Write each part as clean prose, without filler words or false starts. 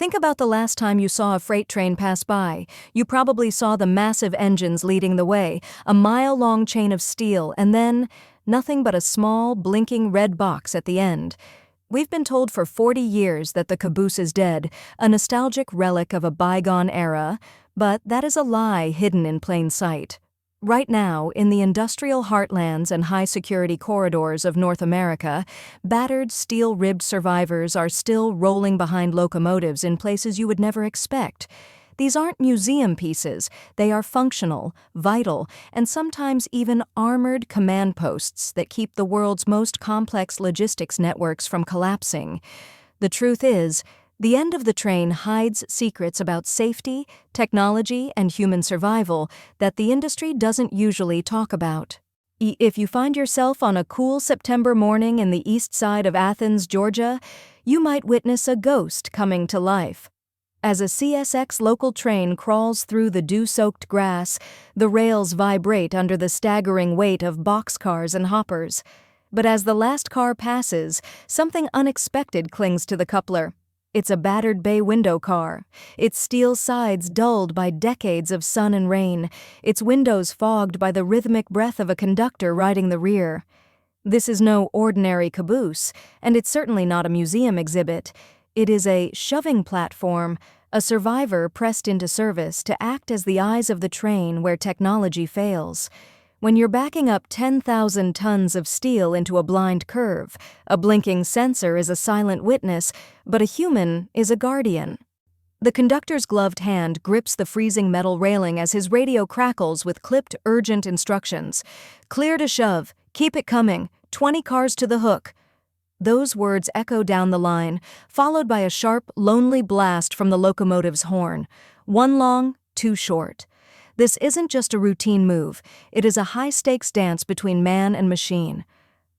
Think about the last time you saw a freight train pass by. You probably saw the massive engines leading the way, a mile-long chain of steel, and then nothing but a small, blinking red box at the end. We've been told for 40 years that the caboose is dead, a nostalgic relic of a bygone era, but that is a lie hidden in plain sight. Right now, in the industrial heartlands and high-security corridors of North America, battered, steel-ribbed survivors are still rolling behind locomotives in places you would never expect. These aren't museum pieces. They are functional, vital, and sometimes even armored command posts that keep the world's most complex logistics networks from collapsing. The truth is, the end of the train hides secrets about safety, technology, and human survival that the industry doesn't usually talk about. If you find yourself on a cool September morning in the east side of Athens, Georgia, you might witness a ghost coming to life. As a CSX local train crawls through the dew-soaked grass, the rails vibrate under the staggering weight of boxcars and hoppers. But as the last car passes, something unexpected clings to the coupler. It's a battered bay window car, its steel sides dulled by decades of sun and rain, its windows fogged by the rhythmic breath of a conductor riding the rear. This is no ordinary caboose, and it's certainly not a museum exhibit. It is a shoving platform, a survivor pressed into service to act as the eyes of the train where technology fails. When you're backing up 10,000 tons of steel into a blind curve, a blinking sensor is a silent witness, but a human is a guardian. The conductor's gloved hand grips the freezing metal railing as his radio crackles with clipped, urgent instructions. "Clear to shove. Keep it coming. 20 cars to the hook." Those words echo down the line, followed by a sharp, lonely blast from the locomotive's horn. One long, two short. This isn't just a routine move. It is a high-stakes dance between man and machine.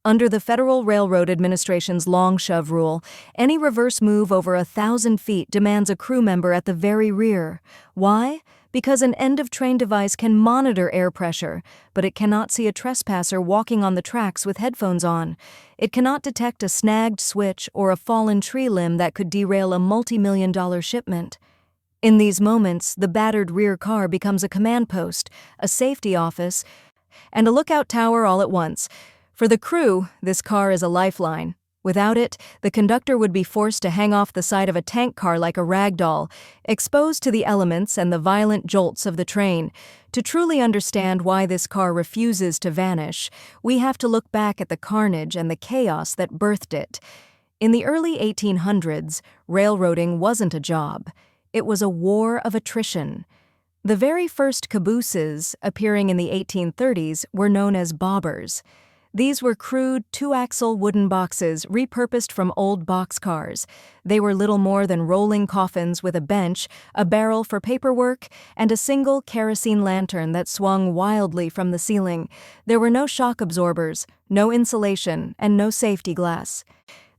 Under the Federal Railroad Administration's long shove rule, any reverse move over 1,000 feet demands a crew member at the very rear. Why? Because an end-of-train device can monitor air pressure, but it cannot see a trespasser walking on the tracks with headphones on. It cannot detect a snagged switch or a fallen tree limb that could derail a multi-million-dollar shipment. In these moments, the battered rear car becomes a command post, a safety office, and a lookout tower all at once. For the crew, this car is a lifeline. Without it, the conductor would be forced to hang off the side of a tank car like a rag doll, exposed to the elements and the violent jolts of the train. To truly understand why this car refuses to vanish, we have to look back at the carnage and the chaos that birthed it. In the early 1800s, railroading wasn't a job. It was a war of attrition. The very first cabooses, appearing in the 1830s, were known as bobbers. These were crude, two-axle wooden boxes repurposed from old boxcars. They were little more than rolling coffins with a bench, a barrel for paperwork, and a single kerosene lantern that swung wildly from the ceiling. There were no shock absorbers, no insulation, and no safety glass.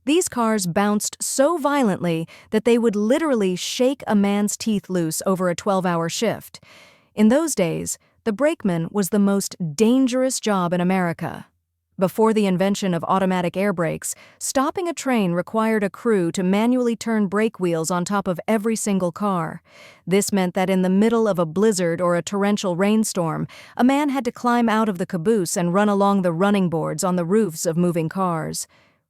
These cars bounced so violently that they would literally shake a man's teeth loose over a 12-hour shift. In those days, the brakeman was the most dangerous job in America. Before the invention of automatic air brakes, stopping a train required a crew to manually turn brake wheels on top of every single car. This meant that in the middle of a blizzard or a torrential rainstorm, a man had to climb out of the caboose and run along the running boards on the roofs of moving cars.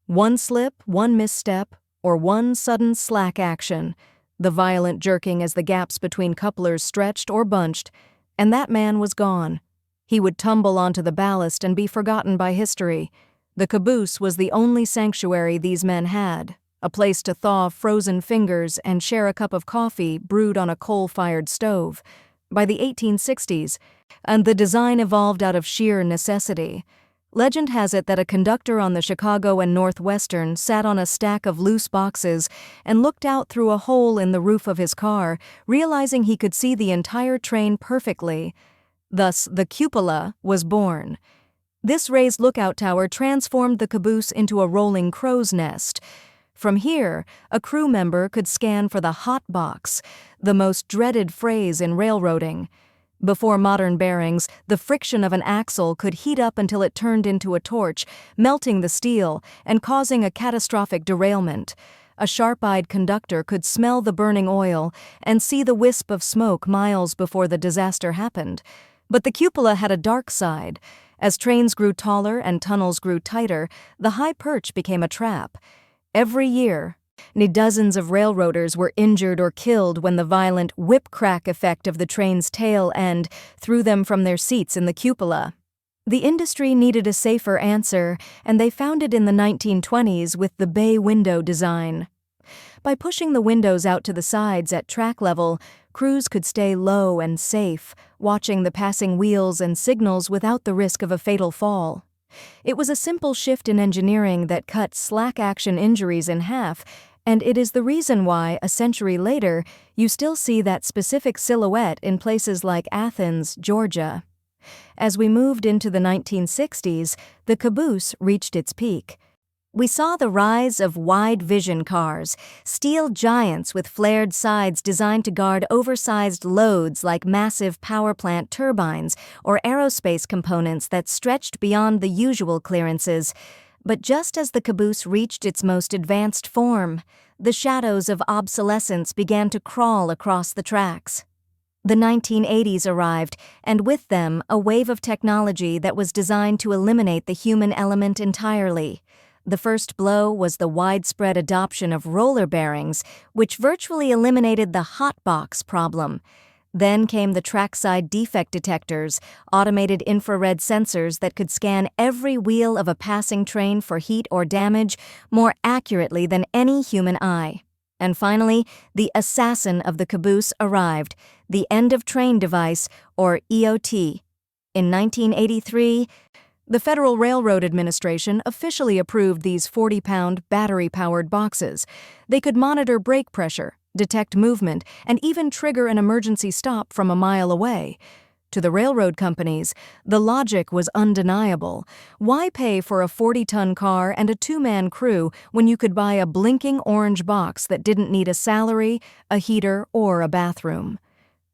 One slip, one misstep, or one sudden slack action, the violent jerking as the gaps between couplers stretched or bunched, and that man was gone. He would tumble onto the ballast and be forgotten by history. The caboose was the only sanctuary these men had, a place to thaw frozen fingers and share a cup of coffee brewed on a coal-fired stove. By the 1860s, and the design evolved out of sheer necessity. Legend has it that a conductor on the Chicago and Northwestern sat on a stack of loose boxes and looked out through a hole in the roof of his car, realizing he could see the entire train perfectly. Thus, the cupola was born. This raised lookout tower transformed the caboose into a rolling crow's nest. From here, a crew member could scan for the hot box, the most dreaded phrase in railroading. Before modern bearings, the friction of an axle could heat up until it turned into a torch, melting the steel and causing a catastrophic derailment. A sharp-eyed conductor could smell the burning oil and see the wisp of smoke miles before the disaster happened. But the cupola had a dark side. As trains grew taller and tunnels grew tighter, the high perch became a trap. Every year, dozens of railroaders were injured or killed when the violent whip-crack effect of the train's tail end threw them from their seats in the cupola. The industry needed a safer answer, and they found it in the 1920s with the bay window design. By pushing the windows out to the sides at track level, crews could stay low and safe, watching the passing wheels and signals without the risk of a fatal fall. It was a simple shift in engineering that cut slack-action injuries in half, and it is the reason why, a century later, you still see that specific silhouette in places like Athens, Georgia. As we moved into the 1960s, the Caboose reached its peak. We saw the rise of wide-vision cars, steel giants with flared sides designed to guard oversized loads like massive power plant turbines or aerospace components that stretched beyond the usual clearances. But just as the Caboose reached its most advanced form, the shadows of obsolescence began to crawl across the tracks. The 1980s arrived, and with them, a wave of technology that was designed to eliminate the human element entirely. The first blow was the widespread adoption of roller bearings, which virtually eliminated the hot box problem. Then came the trackside defect detectors, automated infrared sensors that could scan every wheel of a passing train for heat or damage more accurately than any human eye. And finally, the assassin of the Caboose arrived, the end-of-train device, or EOT. In 1983, the Federal Railroad Administration officially approved these 40-pound battery-powered boxes. They could monitor brake pressure, detect movement, and even trigger an emergency stop from a mile away. To the railroad companies, the logic was undeniable. Why pay for a 40-ton car and a two-man crew when you could buy a blinking orange box that didn't need a salary, a heater, or a bathroom?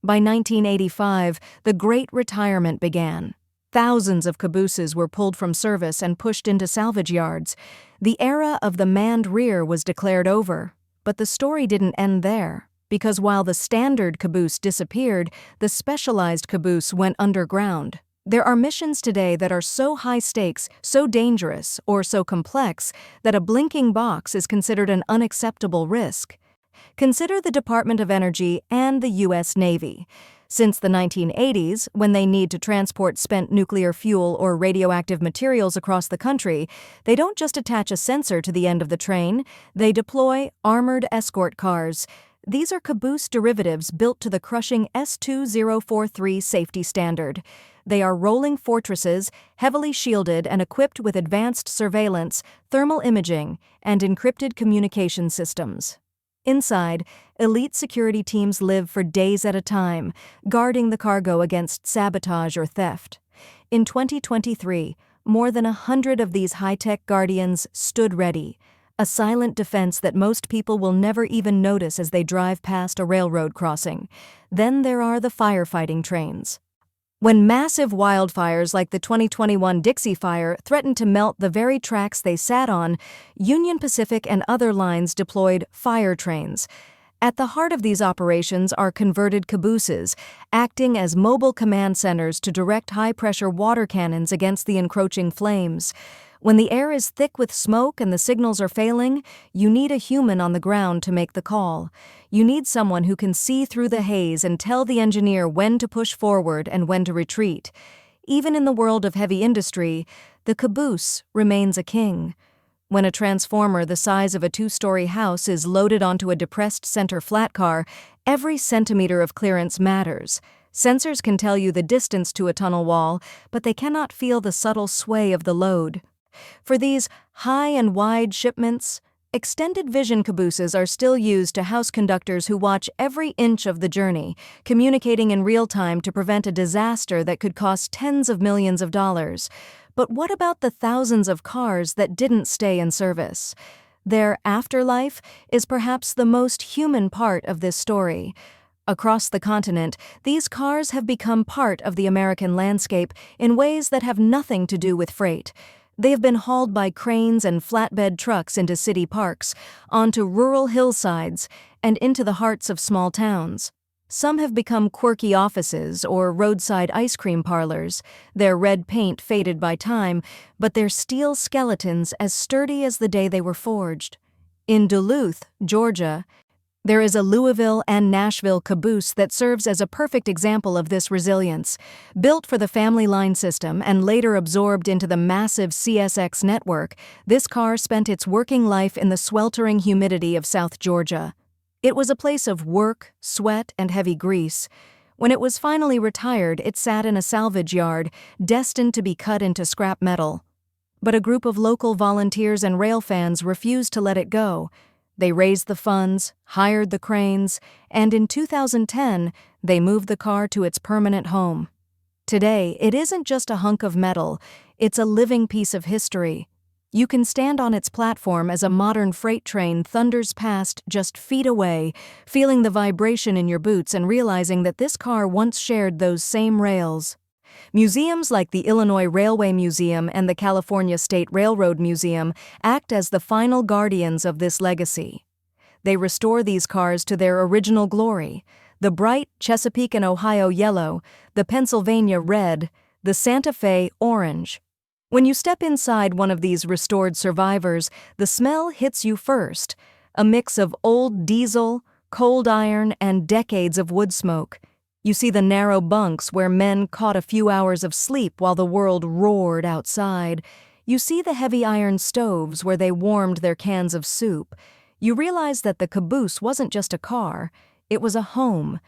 By 1985, the Great Retirement began. Thousands of cabooses were pulled from service and pushed into salvage yards. The era of the manned rear was declared over. But the story didn't end there, because while the standard caboose disappeared, the specialized caboose went underground. There are missions today that are so high stakes, so dangerous, or so complex that a blinking box is considered an unacceptable risk. Consider the Department of Energy and the U.S. Navy. Since the 1980s, when they need to transport spent nuclear fuel or radioactive materials across the country, they don't just attach a sensor to the end of the train, they deploy armored escort cars. These are caboose derivatives built to the crushing S2043 safety standard. They are rolling fortresses, heavily shielded and equipped with advanced surveillance, thermal imaging, and encrypted communication systems. Inside, elite security teams live for days at a time, guarding the cargo against sabotage or theft. In 2023, more than 100 of these high-tech guardians stood ready, a silent defense that most people will never even notice as they drive past a railroad crossing. Then there are the firefighting trains. When massive wildfires like the 2021 Dixie Fire threatened to melt the very tracks they sat on, Union Pacific and other lines deployed fire trains. At the heart of these operations are converted cabooses, acting as mobile command centers to direct high-pressure water cannons against the encroaching flames. When the air is thick with smoke and the signals are failing, you need a human on the ground to make the call. You need someone who can see through the haze and tell the engineer when to push forward and when to retreat. Even in the world of heavy industry, the caboose remains a king. When a transformer the size of a two-story house is loaded onto a depressed center flat car, every centimeter of clearance matters. Sensors can tell you the distance to a tunnel wall, but they cannot feel the subtle sway of the load. For these high and wide shipments, extended vision cabooses are still used to house conductors who watch every inch of the journey, communicating in real time to prevent a disaster that could cost tens of millions of dollars. But what about the thousands of cars that didn't stay in service? Their afterlife is perhaps the most human part of this story. Across the continent, these cars have become part of the American landscape in ways that have nothing to do with freight. They have been hauled by cranes and flatbed trucks into city parks, onto rural hillsides, and into the hearts of small towns. Some have become quirky offices or roadside ice cream parlors, their red paint faded by time, but their steel skeletons as sturdy as the day they were forged. In Duluth, Georgia, there is a Louisville and Nashville Caboose that serves as a perfect example of this resilience. Built for the family line system and later absorbed into the massive CSX network, this car spent its working life in the sweltering humidity of South Georgia. It was a place of work, sweat, and heavy grease. When it was finally retired, it sat in a salvage yard, destined to be cut into scrap metal. But a group of local volunteers and rail fans refused to let it go. They raised the funds, hired the cranes, and in 2010, they moved the car to its permanent home. Today, it isn't just a hunk of metal, it's a living piece of history. You can stand on its platform as a modern freight train thunders past just feet away, feeling the vibration in your boots and realizing that this car once shared those same rails. Museums like the Illinois Railway Museum and the California State Railroad Museum act as the final guardians of this legacy. They restore these cars to their original glory: the bright Chesapeake and Ohio yellow, the Pennsylvania red, the Santa Fe orange. When you step inside one of these restored survivors, the smell hits you first, a mix of old diesel, cold iron, and decades of wood smoke. You see the narrow bunks where men caught a few hours of sleep while the world roared outside. You see the heavy iron stoves where they warmed their cans of soup. You realize that the Caboose wasn't just a car, it was a home.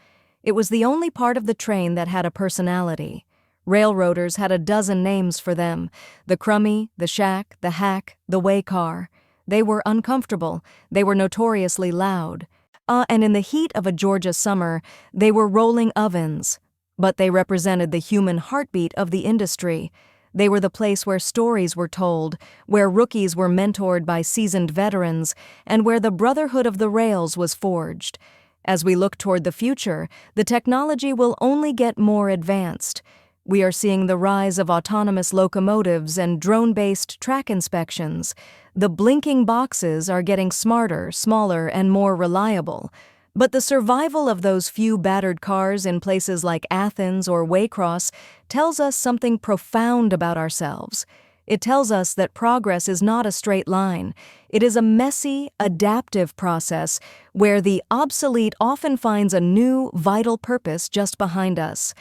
It was the only part of the train that had a personality. Railroaders had a dozen names for them: the crummy, the shack, the hack, the way car. They were uncomfortable, they were notoriously loud. And in the heat of a Georgia summer, they were rolling ovens. But they represented the human heartbeat of the industry. They were the place where stories were told, where rookies were mentored by seasoned veterans, and where the brotherhood of the rails was forged. As we look toward the future, the technology will only get more advanced. We are seeing the rise of autonomous locomotives and drone-based track inspections. The blinking boxes are getting smarter, smaller, and more reliable. But the survival of those few battered cars in places like Athens or Waycross tells us something profound about ourselves. It tells us that progress is not a straight line. It is a messy, adaptive process where the obsolete often finds a new, vital purpose just behind us.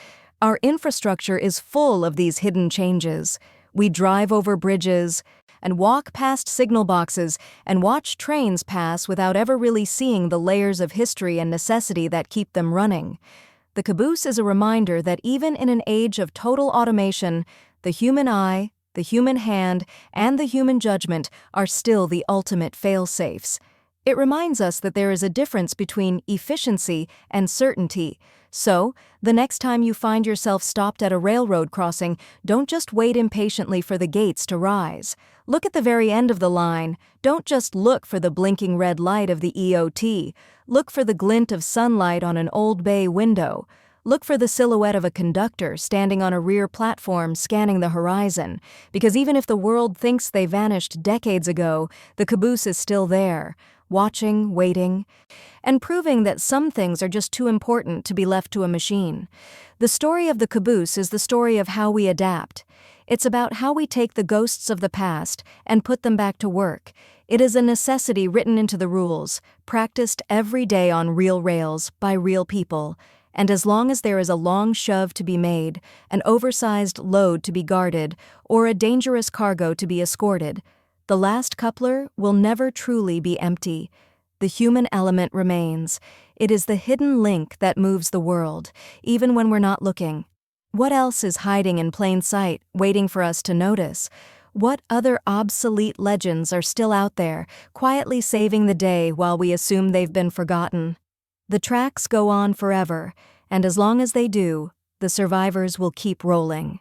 Our infrastructure is full of these hidden changes. We drive over bridges and walk past signal boxes and watch trains pass without ever really seeing the layers of history and necessity that keep them running. The Caboose is a reminder that even in an age of total automation, the human eye, the human hand, and the human judgment are still the ultimate fail-safes. It reminds us that there is a difference between efficiency and certainty. So, the next time you find yourself stopped at a railroad crossing, don't just wait impatiently for the gates to rise. Look at the very end of the line. Don't just look for the blinking red light of the EOT. Look for the glint of sunlight on an old bay window. Look for the silhouette of a conductor standing on a rear platform scanning the horizon. Because even if the world thinks they vanished decades ago, the Caboose is still there, watching, waiting, and proving that some things are just too important to be left to a machine. The story of the Caboose is the story of how we adapt. It's about how we take the ghosts of the past and put them back to work. It is a necessity written into the rules, practiced every day on real rails by real people. And as long as there is a long shove to be made, an oversized load to be guarded, or a dangerous cargo to be escorted, the last coupler will never truly be empty. The human element remains. It is the hidden link that moves the world, even when we're not looking. What else is hiding in plain sight, waiting for us to notice? What other obsolete legends are still out there, quietly saving the day while we assume they've been forgotten? The tracks go on forever, and as long as they do, the survivors will keep rolling.